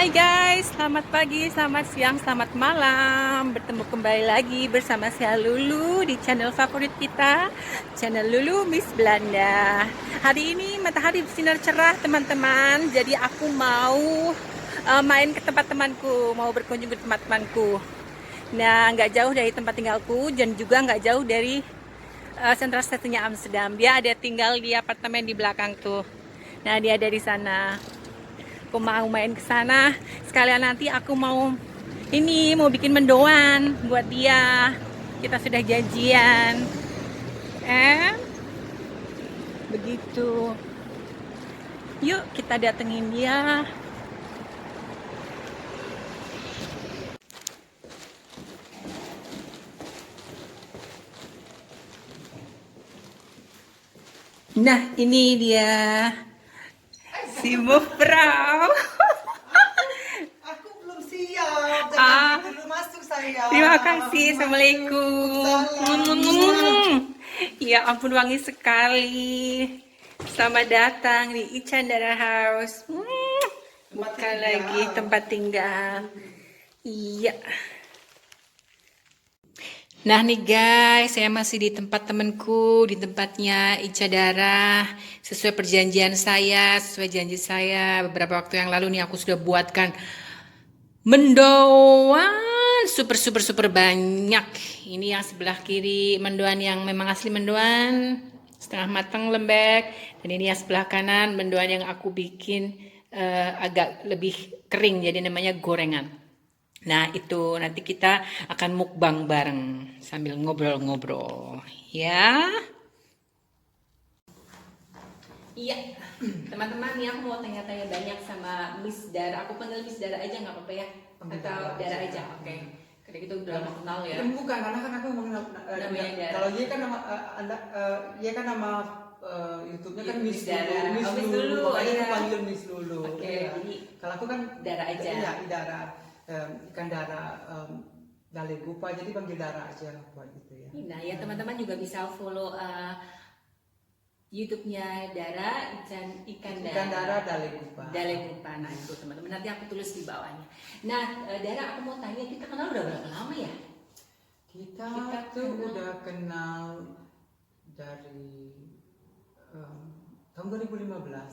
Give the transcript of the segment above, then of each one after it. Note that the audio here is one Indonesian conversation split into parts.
Hai guys, selamat pagi, selamat siang, selamat malam. Bertemu kembali lagi bersama saya Lulu di channel favorit kita, channel Lulu Miss Belanda. Hari ini matahari bersinar cerah teman-teman, jadi aku mau main ke tempat temanku, mau berkunjung ke tempat temanku. Nah, nggak jauh dari tempat tinggalku dan juga nggak jauh dari Central Station-nya Amsterdam. Dia ada tinggal di apartemen di belakang tuh. Nah, dia ada di sana. Aku mau main ke sana. Sekalian nanti aku mau mau bikin mendoan buat dia. Kita sudah janjian. Begitu. Yuk kita datengin dia. Nah, ini dia si Mufrau. Aku belum siap. Ah, Jangan dulu masuk saya. terima kasih. Assalamualaikum. Ya ampun, wangi sekali. Selamat datang di Icandara House. Buka lagi tempat tinggal. Iya. Nah nih guys, saya masih di tempat temanku, di tempatnya Ica Dara. Sesuai perjanjian saya, sesuai janji saya beberapa waktu yang lalu nih aku sudah buatkan mendoan super banyak. Ini yang sebelah kiri mendoan yang memang asli mendoan, setengah matang lembek. Dan ini yang sebelah kanan mendoan yang aku bikin agak lebih kering, jadi namanya gorengan. Nah itu nanti kita akan mukbang bareng sambil ngobrol-ngobrol ya. Iya teman-teman, nih aku mau tanya-tanya banyak sama Miss Dara. Aku panggil Miss Dara aja nggak apa-apa ya? Atau Dara aja, oke. Karena kita udah lama kenal ya. Bukan, karena kan aku mengenal Namanya Dara. kalau dia kan nama dia kan nama YouTube-nya kan Miss Dara. Lulu. Miss Lulu, Makanya aku iya. panggil Miss Lulu. Oke, Iya. jadi Kalau aku kan Dara aja. Iya, Dara. Ikan Dara Dale Gupa, jadi panggil Dara aja buat itu ya. Nah ya teman-teman juga bisa follow YouTube-nya Dara Ikan Dara Dale Gupa. Dale Gupa. Nah itu teman-teman, nanti aku tulis di bawahnya. Nah Dara, aku mau tanya, kita kenal udah berapa lama ya? Kita tuh udah kenal dari tahun 2015.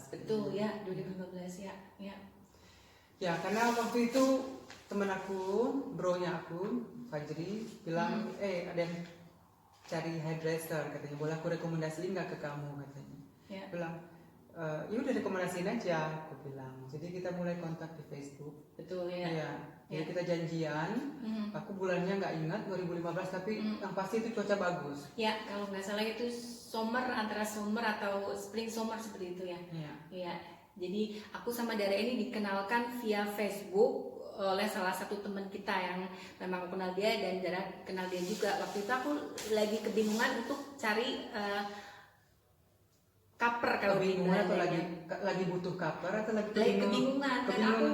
Betul ya, 2015 ya. Ya, karena waktu itu temen aku, bronya aku, Fajri, bilang, ada yang cari hairdresser, katanya, boleh aku rekomendasiin nggak ke kamu, katanya. Ya. Bilang, ya udah rekomendasiin aja, aku bilang. Jadi kita mulai kontak di Facebook. Betul ya. Iya. Jadi kita janjian, aku bulannya nggak ingat 2015, tapi yang pasti itu cuaca bagus. Ya, kalau nggak salah itu antara summer atau spring summer seperti itu ya. Iya. Jadi aku sama Dara ini dikenalkan via Facebook oleh salah satu teman kita yang memang kenal dia, dan Dara kenal dia juga. Waktu itu aku lagi kebingungan untuk cari cover, kalau kebingungan atau lagi butuh cover atau lagi kebingungan. Kan aku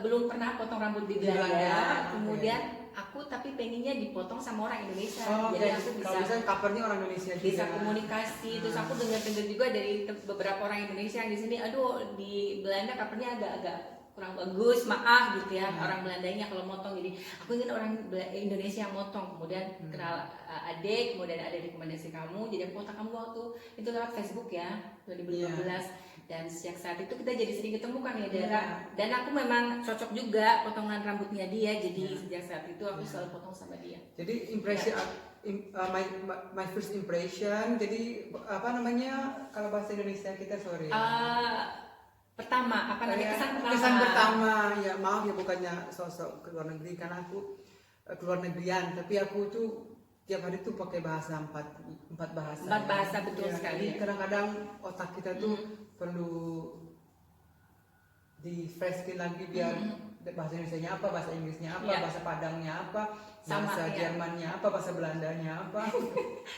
belum pernah potong rambut di Belanda, kemudian aku tapi pengennya dipotong sama orang Indonesia. Jadi aku bisa covernya orang Indonesia juga. Bisa komunikasi. Terus aku dengar juga dari beberapa orang Indonesia yang di sini, aduh di Belanda covernya agak kurang bagus, maaf gitu ya. Orang Belandanya kalau motong, jadi aku ingin orang Indonesia yang motong. Kemudian kenal adik, kemudian ada rekomendasi kamu, jadi aku kontak kamu waktu itu lewat Facebook ya, 2015. Dan sejak saat itu kita jadi sering ketemu kan ya Dara. Dan aku memang cocok juga potongan rambutnya dia, jadi sejak saat itu aku selalu potong sama dia. Jadi impression my first impression, jadi apa namanya kalau bahasa Indonesia kita, sorry. Pertama, apa namanya, kesan pertama ya, maaf ya, bukannya sosok ke luar negeri, karena aku keluar negerian, tapi aku tuh tiap hari tuh pakai bahasa empat bahasa. Empat bahasa, betul sekali. Jadi kadang-kadang otak kita tuh perlu di freshin lagi biar bahasa Indonesianya apa, bahasa Inggrisnya apa, bahasa Padangnya apa, bahasa Jermannya apa, bahasa Belandanya apa.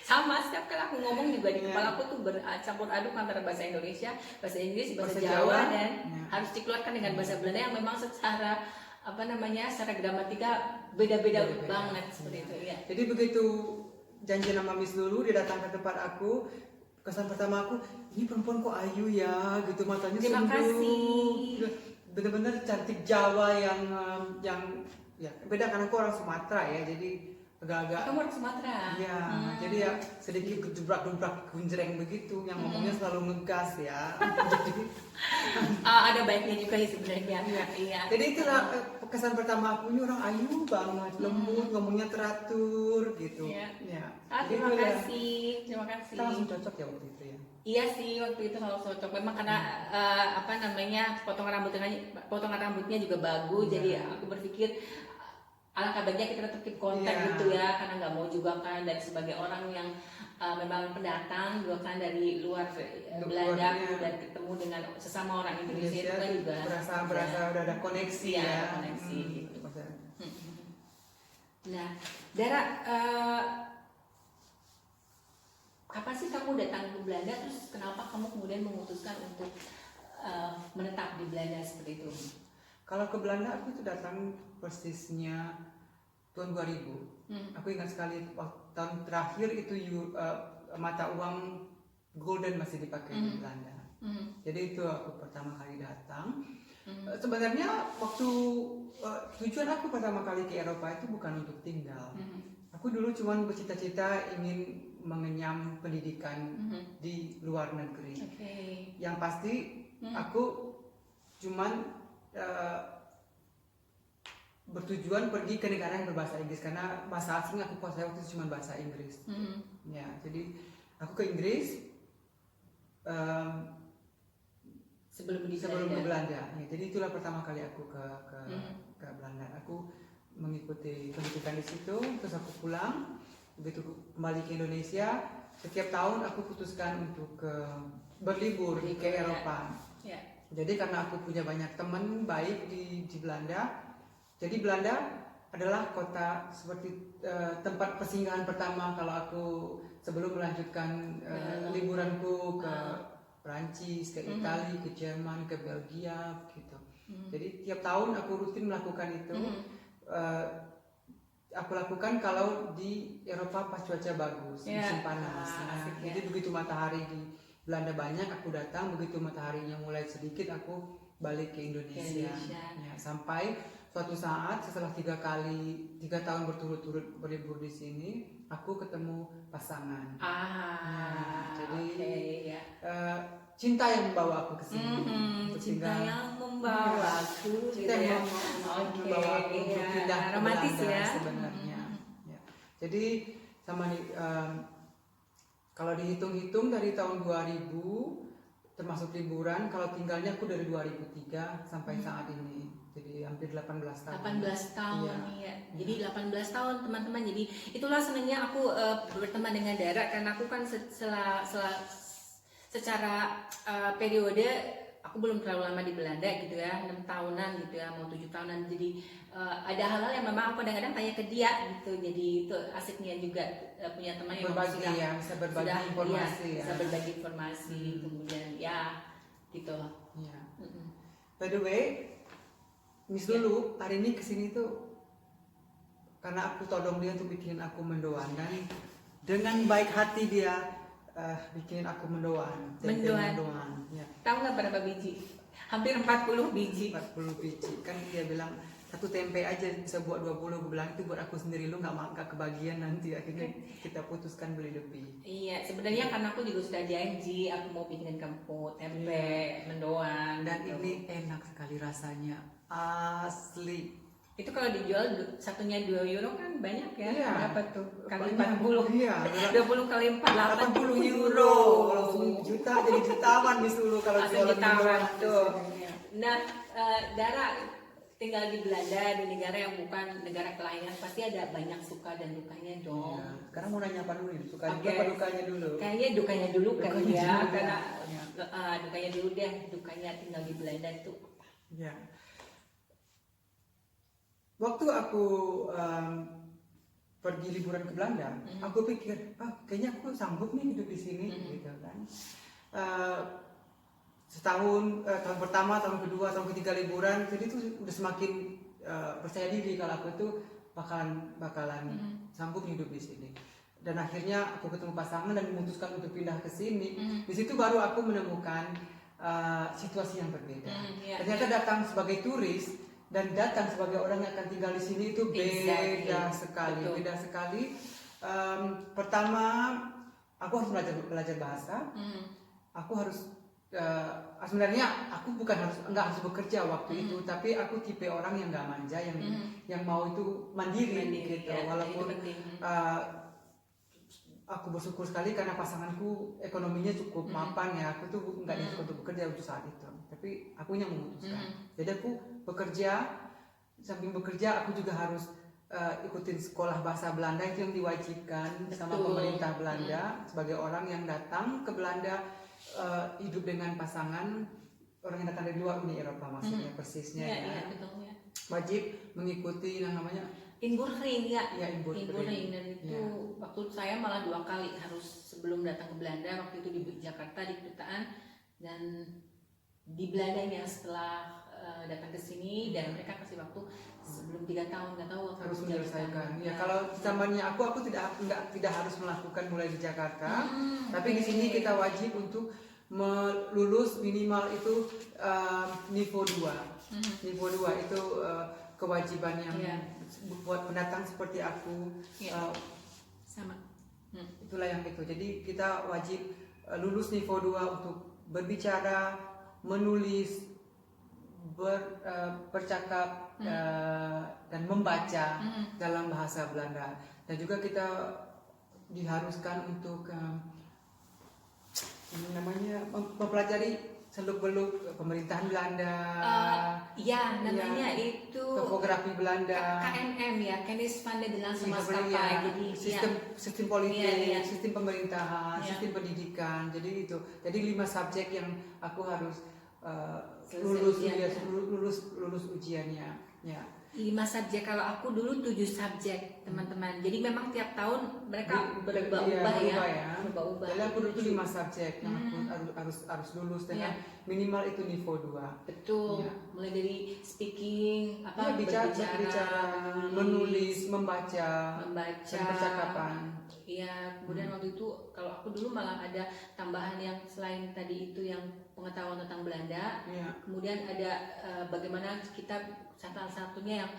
Sama, setiap kali aku ngomong juga di kepala aku tuh bercampur aduk antara bahasa Indonesia, bahasa Inggris, bahasa Jawa, dan harus dikeluarkan dengan bahasa Belanda yang memang secara secara gramatika beda-beda banget seperti itu ya. Jadi begitu janji sama Miss Lulu, dia datang ke tempat aku, kesan pertama aku, ini perempuan kok ayu ya, gitu, matanya Terima sundul. kasih. benar-benar cantik Jawa yang ya beda karena aku orang Sumatera ya, jadi agak-agak Kamu orang Sumatera. ya, jadi ya sedikit gedubrak-dubrak gunjreng begitu, yang ngomongnya selalu ngegas ya. Jadi, Ada baiknya juga ya sebenarnya. iya. Iya. Jadi itulah kesan pertama aku, ini orang ayu banget, lembut, ngomongnya teratur gitu. Iya. Ya. Terima Gitu ya. kasih, terima kasih. Kita langsung cocok ya waktu itu ya. Iya sih, waktu itu selalu cocok. Memang karena apa namanya, potongan rambutnya juga bagus. Iya. Jadi aku berpikir alangkah baiknya kita tetap keep kontak Iya. gitu ya, karena nggak mau juga kan, dan sebagai orang yang memang pendatang juga kan dari luar Belanda Luarnya. dan ketemu dengan sesama orang Indonesia itu kan juga berasa udah ada koneksi Iya, ya. ada koneksi gitu. Maksudnya. Nah, Dara, kapan sih kamu datang ke Belanda? Terus kenapa kamu kemudian memutuskan untuk menetap di Belanda seperti itu? Kalau ke Belanda aku itu datang persisnya tahun 2000. Aku ingat sekali tahun terakhir itu mata uang golden masih dipakai di Belanda. Jadi itu aku pertama kali datang. Sebenarnya waktu tujuan aku pertama kali ke Eropa itu bukan untuk tinggal. Aku dulu cuma bercita-cita ingin mengenyam pendidikan di luar negeri. Yang pasti aku cuman bertujuan pergi ke negara yang berbahasa Inggris, karena bahasa asing aku kuasai waktu itu cuma bahasa Inggris. Ya, jadi aku ke Inggris sebelum ke Belanda. Ya, jadi itulah pertama kali aku ke Belanda. Aku mengikuti pendidikan di situ, terus aku pulang. Begitu kembali ke Indonesia, setiap tahun aku putuskan untuk berlibur ke Eropa. Jadi karena aku punya banyak teman baik di Belanda, jadi Belanda adalah kota seperti tempat persinggahan pertama kalau aku sebelum melanjutkan liburanku ke Prancis, ke Italia, ke Jerman, ke Belgia gitu. Jadi tiap tahun aku rutin melakukan itu. Aku lakukan kalau di Eropa pas cuaca bagus, musim panas. Jadi begitu matahari di Belanda banyak, aku datang. Begitu mataharinya mulai sedikit, aku balik ke Indonesia. Ya, sampai suatu saat setelah 3 tahun berturut-turut berlibur di sini, aku ketemu pasangan. Jadi cinta yang membawa aku ke sini. Cinta yang membawa aku, cinta yang membawa aku untuk pindah ke romantis Belanda ya sebenarnya. Ya. Jadi sama nih, kalau dihitung-hitung dari tahun 2000 termasuk liburan, kalau tinggalnya aku dari 2003 sampai saat ini, jadi hampir 18 tahun. 18 tahun ya. Jadi 18 tahun teman-teman. Jadi itulah senangnya aku berteman dengan Dara, karena aku kan secara periode aku belum terlalu lama di Belanda gitu ya, 6 tahunan gitu ya, mau 7 tahunan. Jadi ada hal-hal yang memang aku kadang-kadang tanya ke dia gitu. Jadi itu asiknya juga punya teman yang berbagi ya, bisa berbagi informasi ya. Bisa berbagi informasi, kemudian ya gitu. Ya. By the way, Miss Lulu hari ini kesini tuh karena aku todong dia untuk bikinin aku mendoan, dan dengan baik hati dia bikin aku mendoan. Ya. Tahu nggak berapa biji? Hampir 40 biji. 40 biji. Kan dia bilang satu tempe aja bisa buat 20. Gue bilang itu buat aku sendiri, lu nggak kebagian nanti. Akhirnya kita putuskan beli lebih. Iya, sebenarnya karena aku juga sudah janji aku mau bikinin kamu tempe, mendoan. Dan ini enak sekali rasanya, asli. Itu kalau dijual satunya 2 euro kan banyak ya? Iya. Berapa tuh? Kali Banyak. 40. Iya. 20 kali 4, 80 euro. Langsung juta, jadi jutawan Miss Lulu kalau langsung jualan jutawan mendoan. tuh. Nah, Dara tinggal di Belanda, di negara yang bukan negara kelahiran, pasti ada banyak suka dan dukanya dong. Ya. Sekarang mau nanya apa dulu nih? Suka Oke. juga apa dukanya dulu? Kayaknya dukanya dulu kan Dukanya ya, dulu, karena ya. dukanya dulu deh, dukanya tinggal di Belanda itu. Ya. Waktu aku pergi liburan ke Belanda, aku pikir, kayaknya aku sanggup nih hidup di sini, gitu kan. Setahun, tahun pertama, tahun kedua, tahun ketiga liburan, jadi tuh udah semakin percaya diri kalau aku tuh bakalan sanggup hidup di sini. Dan akhirnya aku ketemu pasangan dan memutuskan untuk pindah ke sini. Di situ baru aku menemukan situasi yang berbeda. Iya, Ternyata datang sebagai turis dan datang sebagai orang yang akan tinggal di sini itu beda sekali, Betul. beda sekali. Pertama, aku harus belajar bahasa. Aku harus sebenarnya aku nggak harus bekerja waktu itu, tapi aku tipe orang yang nggak manja, yang mau itu mandiri gitu. Ya, walaupun aku bersyukur sekali karena pasanganku ekonominya cukup mapan ya. Aku tuh nggak disuruh untuk bekerja untuk saat itu, tapi aku yang memutuskan. Jadi aku bekerja, samping bekerja aku juga harus ikutin sekolah bahasa Belanda, itu yang diwajibkan sama pemerintah Belanda sebagai orang yang datang ke Belanda, hidup dengan pasangan orang yang datang dari luar Uni Eropa maksudnya persisnya ya. Betul, ya. Wajib mengikuti yang namanya Inburgering ya, Inburgering. Dan itu waktu saya malah 2 kali harus sebelum datang ke Belanda, waktu itu di Jakarta di kedutaan, dan di Belanda yang setelah datang ke sini, dan mereka kasih waktu sebelum 3 tahun, nggak tahu waktu harus menyelesaikan. Ya kalau zamannya aku tidak harus melakukan mulai di Jakarta, tapi di sini kita wajib untuk lulus minimal itu niveau 2. Niveau 2 itu kewajiban yang buat pendatang seperti aku. Sama. Itulah yang itu. Jadi kita wajib lulus niveau 2 untuk berbicara, menulis, bercakap dan membaca dalam bahasa Belanda. Dan juga kita diharuskan untuk mempelajari seluk-beluk pemerintahan Belanda. Namanya itu topografi Belanda. KNM ya, Kennis van Nederlandse Maatschappij. Jadi sistem politik, sistem pemerintahan, sistem pendidikan. Jadi itu. Jadi 5 subjek yang aku harus lulus ujiannya. Ya. 5 subjek, kalau aku dulu 7 subjek teman-teman. Jadi memang tiap tahun mereka berubah ya. Jadi aku dulu 5 subjek yang aku harus lulus dengan minimal itu niveau 2. Betul. Ya. Mulai dari speaking, berbicara, menulis, membaca, dan percakapan. Iya, kemudian waktu itu kalau aku dulu malah ada tambahan yang selain tadi itu yang pengetahuan tentang Belanda. Kemudian ada bagaimana kita, salah satunya yang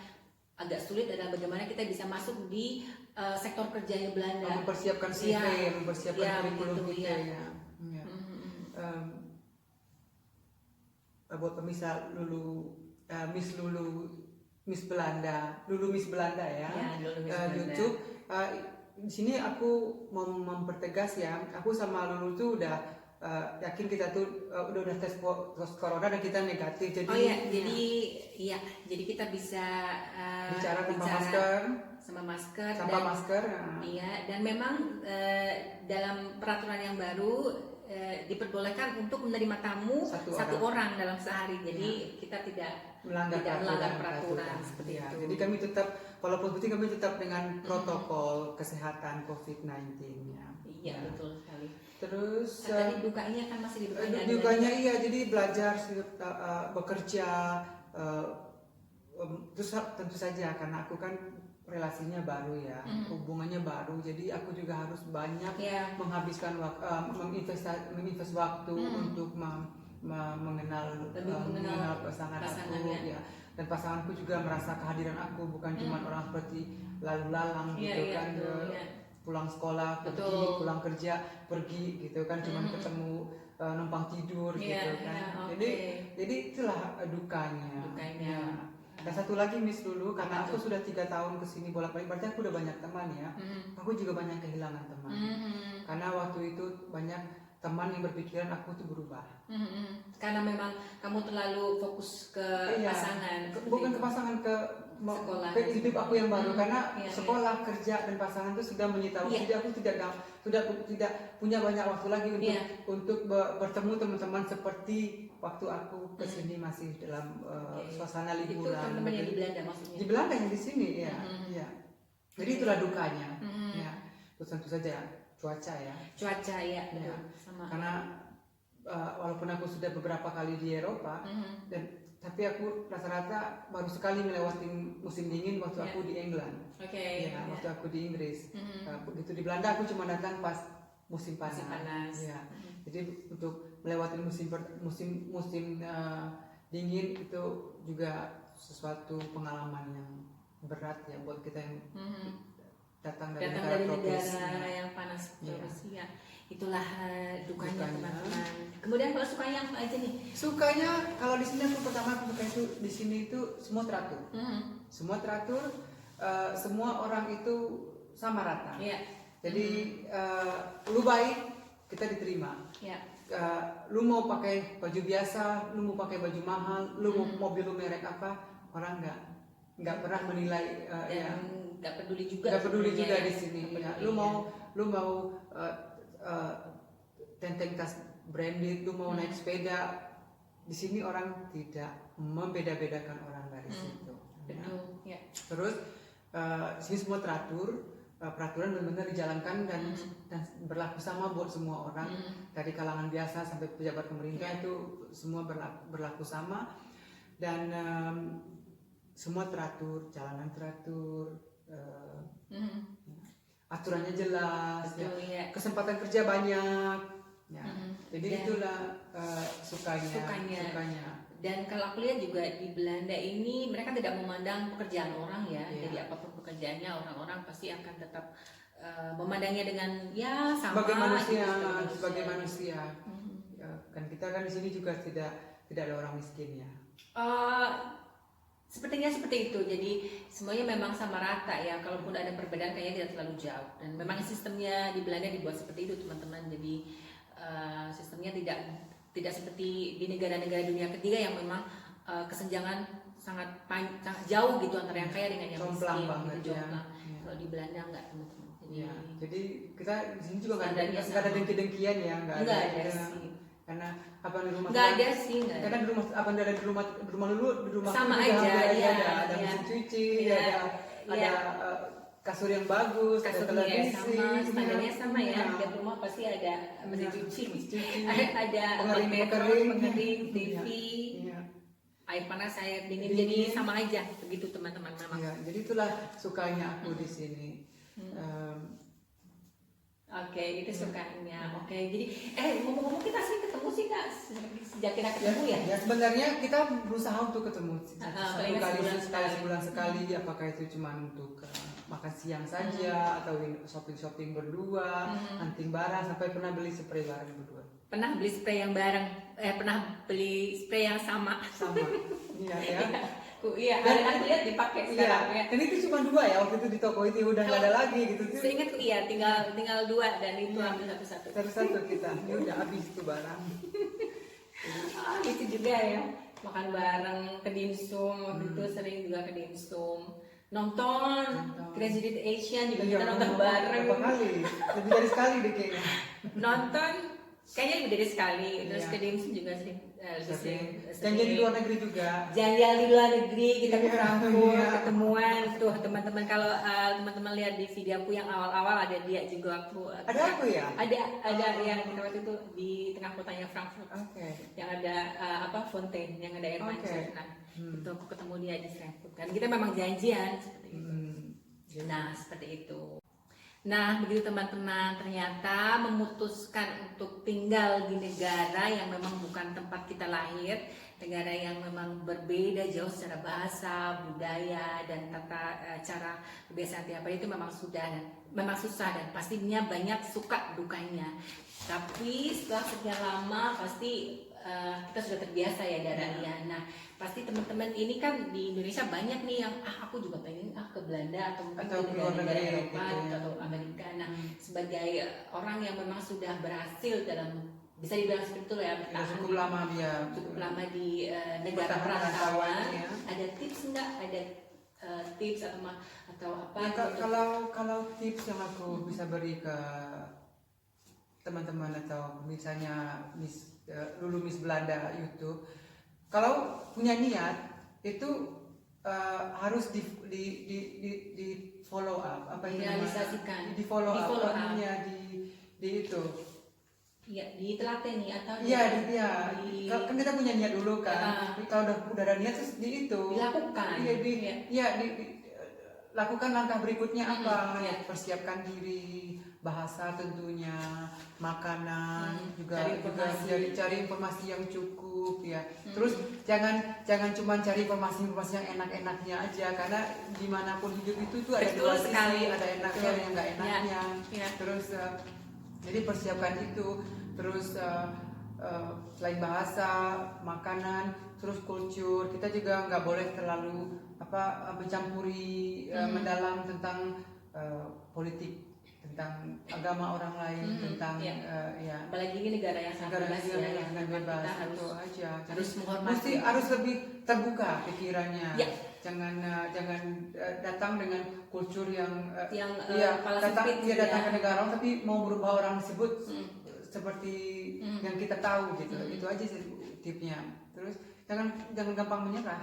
agak sulit adalah bagaimana kita bisa masuk di sektor kerjanya Belanda. Mempersiapkan CV, mempersiapkan kurikulum kita ya. Buat pemirsa Miss Belanda ya. YouTube. Di sini aku mau mempertegas ya, aku sama Lulu tuh udah yakin kita tuh udah tes corona dan kita negatif. Jadi jadi kita bisa bicara tanpa masker. Iya, dan memang dalam peraturan yang baru diperbolehkan untuk menerima tamu satu orang dalam sehari. Jadi kita tidak melanggar peraturan seperti itu. Jadi kami tetap, walaupun penting, kami tetap dengan protokol kesehatan COVID-19 ya. Iya, betul sekali. Terus tadi dukanya kan masih dibuka. Dukanya iya, jadi belajar, bekerja, terus tentu saja karena aku kan relasinya baru ya, hubungannya baru, jadi aku juga harus banyak menghabiskan waktu, menginvest waktu untuk mengenal pasangan aku ya. Dan pasanganku juga merasa kehadiran aku bukan cuma orang seperti lalu lalang gitu kan, pulang sekolah pergi, pulang kerja pergi gitu kan, cuma ketemu numpang tidur gitu kan. Jadi itulah dukanya. Dan satu lagi Miss Lulu, karena aku sudah 3 tahun kesini bolak-balik, berarti aku udah banyak teman ya. Aku juga banyak kehilangan teman. Karena waktu itu banyak teman yang berpikiran aku tuh berubah. Karena memang kamu terlalu fokus ke pasangan. Bukan ke pasangan, sekolah, ke hidup aku yang baru. Karena sekolah, kerja, dan pasangan itu sudah menyita waktu. Jadi aku tidak punya banyak waktu lagi untuk bertemu teman-teman seperti waktu aku kesini masih dalam suasana liburan. Itu teman-teman yang di Belanda maksudnya? Di Belanda, yang di sini ya. Jadi itulah dukanya. Ya. Terus tentu saja cuaca ya. Sama. Karena walaupun aku sudah beberapa kali di Eropa, tapi aku rata-rata baru sekali melewati musim dingin waktu aku di England. Waktu aku di Inggris. Begitu di Belanda aku cuma datang pas musim panas. Ya. Jadi untuk melewati musim dingin itu juga sesuatu pengalaman yang berat ya buat kita yang datang dari negara tropis. Yang panas Iya. tropis ya. Itulah dukanya Dukanya. teman-teman. Kemudian kalau sukanya apa aja nih? Sukanya kalau di sini aku pertama aku suka itu di sini itu semua teratur. Semua teratur, semua orang itu sama rata. Iya. Jadi lu baik kita diterima. Ya. Lu mau pakai baju biasa, lu mau pakai baju mahal, lu mau mobil lu merek apa, orang nggak pernah menilai ya. Dan nggak peduli juga. Nggak peduli juga sebenarnya di sini. Nggak Ya. peduli, Lu mau tenteng tas branded, lu mau naik sepeda, di sini orang tidak membeda-bedakan orang dari situ. Ya. Betul. Ya. Terus di sini semua teratur. Peraturan benar-benar dijalankan dan berlaku sama buat semua orang dari kalangan biasa sampai pejabat pemerintah itu semua berlaku sama dan semua teratur, jalanan teratur, aturannya jelas, Betul, ya. ya. Kesempatan kerja banyak, ya. Jadi Dan itulah sukanya. Dan kalau aku lihat juga di Belanda ini mereka tidak memandang pekerjaan orang ya. Iya. Jadi apapun pekerjaannya orang-orang pasti akan tetap memandangnya dengan ya sama Sebagai manusia, gitu, sebagai manusia. Ya, kan kita kan di sini juga tidak ada orang miskin ya. Sepertinya seperti itu. Jadi semuanya memang sama rata ya. Kalaupun ada perbedaan kayaknya tidak terlalu jauh. Dan memang sistemnya di Belanda dibuat seperti itu teman-teman. Jadi sistemnya tidak seperti di negara-negara dunia ketiga yang memang kesenjangan sangat jauh gitu antara yang kaya dengan yang Jomplang miskin banget, gitu, ya. jomplang. Ya. Kalau di Belanda enggak teman-teman. Jadi kita di sini juga nggak Standarnya ada sama. dengki-dengkian ya, nggak Enggak ada. ada sih. Karena apa di rumah Enggak Tuhan, ada sih, enggak ada. karena di rumah lu di rumah Sama aku juga aja, ya, ada ya. mesin cuci, Ya, ada ya. kasur yang bagus, ada Kasurnya televisi, sama, standarnya sama ya. Iya. Tiap rumah pasti ada mesin cuci, cuci, ada pengering, TV, Iya. air panas, air dingin. Dingin. Jadi sama aja begitu teman-teman memang. Iya, jadi itulah sukanya aku di sini. Oke, itu sukanya. Oke, jadi ngomong-ngomong kita sih ketemu sih Kak sejak kita ketemu ya. Ya sebenarnya kita berusaha untuk ketemu paling satu kali sebulan sebulan sekali. Apakah itu cuma untuk makan siang saja atau shopping berdua, hunting barang, sampai pernah beli spray bareng berdua. Pernah beli spray yang bareng, pernah beli spray yang sama. Sama. Iya ya. Iya, Dan- ada lihat dipakai sekarang ya. Iya. Dan itu cuma 2 ya waktu itu di toko itu udah nggak ada lagi gitu. Seingatku iya, tinggal 2 dan itu ambil satu-satu. Satu-satu kita. Ini udah habis tuh barang. Itu juga ya, makan bareng ke dimsum, waktu itu sering juga ke dimsum. Nonton Crazy Rich Asian juga kita nonton bareng. Berapa kali? Lebih dari sekali deh kayaknya. Nonton kayaknya lebih dari sekali, terus Iya. ke dimsum juga sering. Janjian di luar negeri juga. Jalan di luar negeri, kita ke Iya, Frankfurt, iya. ketemuan tuh teman-teman. Kalau teman-teman lihat di videoku yang awal-awal ada dia juga aku. Ada aku ya? Ada yang kita waktu itu di tengah kotanya Frankfurt. Oke. Yang ada fontaine, yang ada air Oke. mancur. Nah, itu aku ketemu dia di Frankfurt. Kan kita memang janjian seperti itu. Nah, seperti itu. Nah, begitu teman-teman, ternyata memutuskan untuk tinggal di negara yang memang bukan tempat kita lahir, negara yang memang berbeda jauh secara bahasa, budaya, dan tata cara kebiasaan tiap hari itu memang susah dan pastinya banyak suka dukanya. Tapi setelah sekian lama pasti kita sudah terbiasa ya darahnya. Nah, pasti teman-teman ini kan di Indonesia banyak nih yang aku juga pengen ke Belanda atau mungkin Atau ke ke luar negara negeri Eropa gitu ya. atau Amerika. Nah, sebagai orang yang memang sudah berhasil dalam bisa dibilang seperti itu ya, Sudah cukup lama dia. cukup lama di negara Bertahan perantauan. ya. Ada tips enggak? Ada tips atau apa? Ya, gitu? kalau tips yang aku bisa beri ke teman-teman atau misalnya Lulu Miss Belanda YouTube, kalau punya niat itu harus di follow up, apa itu namanya? Realisasikan. Di follow up, Di-follow up. namanya di itu. Iya, ditelateni atau Iya, kan kita punya niat dulu kan. Kalau udah ada niat terus di itu. dilakukan. Iya, lakukan langkah berikutnya apa? Iya. Persiapkan diri, bahasa tentunya, makanan, juga cari informasi yang cukup ya. Terus jangan cuma cari informasi yang enak-enaknya aja, karena dimanapun hidup itu tuh ada Betul dua sekali. sisi, ada enaknya dan yang nggak enaknya. Ya. Terus jadi persiapkan itu. Terus selain bahasa, makanan, terus kultur, kita juga nggak boleh terlalu mencampuri mendalam tentang politik, tentang agama orang lain, tentang apalagi ini negara yang sangat bebas ya, yang bebas kita itu aja. harus menghormati. Harus lebih terbuka pikirannya. Ya. Jangan datang dengan kultur yang kepala datang sempit, datang ke negara orang tapi mau berubah orang tersebut seperti yang kita tahu gitu. Itu aja sih tipnya. Terus jangan gampang menyerah,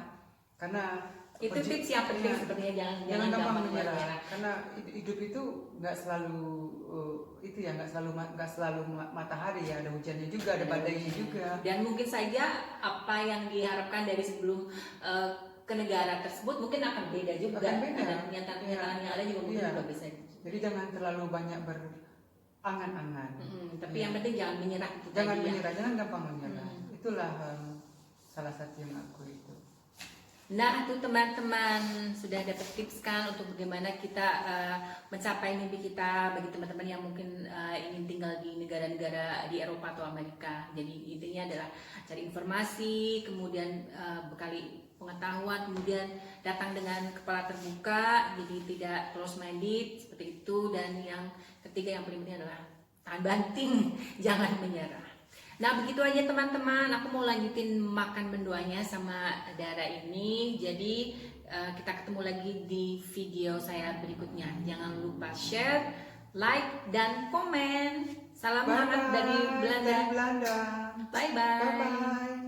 karena itu tips yang penting sebenarnya, jangan gampang menyerah. Karena hidup itu nggak selalu nggak selalu matahari ya, ada hujannya juga, ada badainya juga. Dan mungkin saja apa yang diharapkan dari sebelum ke negara tersebut mungkin akan beda juga. Dan kenyataan yang ada juga mungkin juga bisa. Jadi jangan terlalu banyak berangan-angan. Tapi yang penting jangan menyerah. Jangan menyerah, jangan gampang menyerah. Itulah salah satu yang aku itu. Nah, itu teman-teman sudah dapat tips kan untuk bagaimana kita mencapai mimpi kita, bagi teman-teman yang mungkin ingin tinggal di negara-negara di Eropa atau Amerika. Jadi intinya adalah cari informasi, kemudian bekali pengetahuan, kemudian datang dengan kepala terbuka, jadi tidak close minded seperti itu. Dan yang ketiga yang paling penting adalah tahan banting, jangan menyerah. Nah, begitu aja teman-teman, aku mau lanjutin makan mendoanya sama Dara ini. Jadi kita ketemu lagi di video saya berikutnya. Jangan lupa share, like, dan komen. Salam hangat dari Belanda. Belanda. Bye-bye. Bye-bye.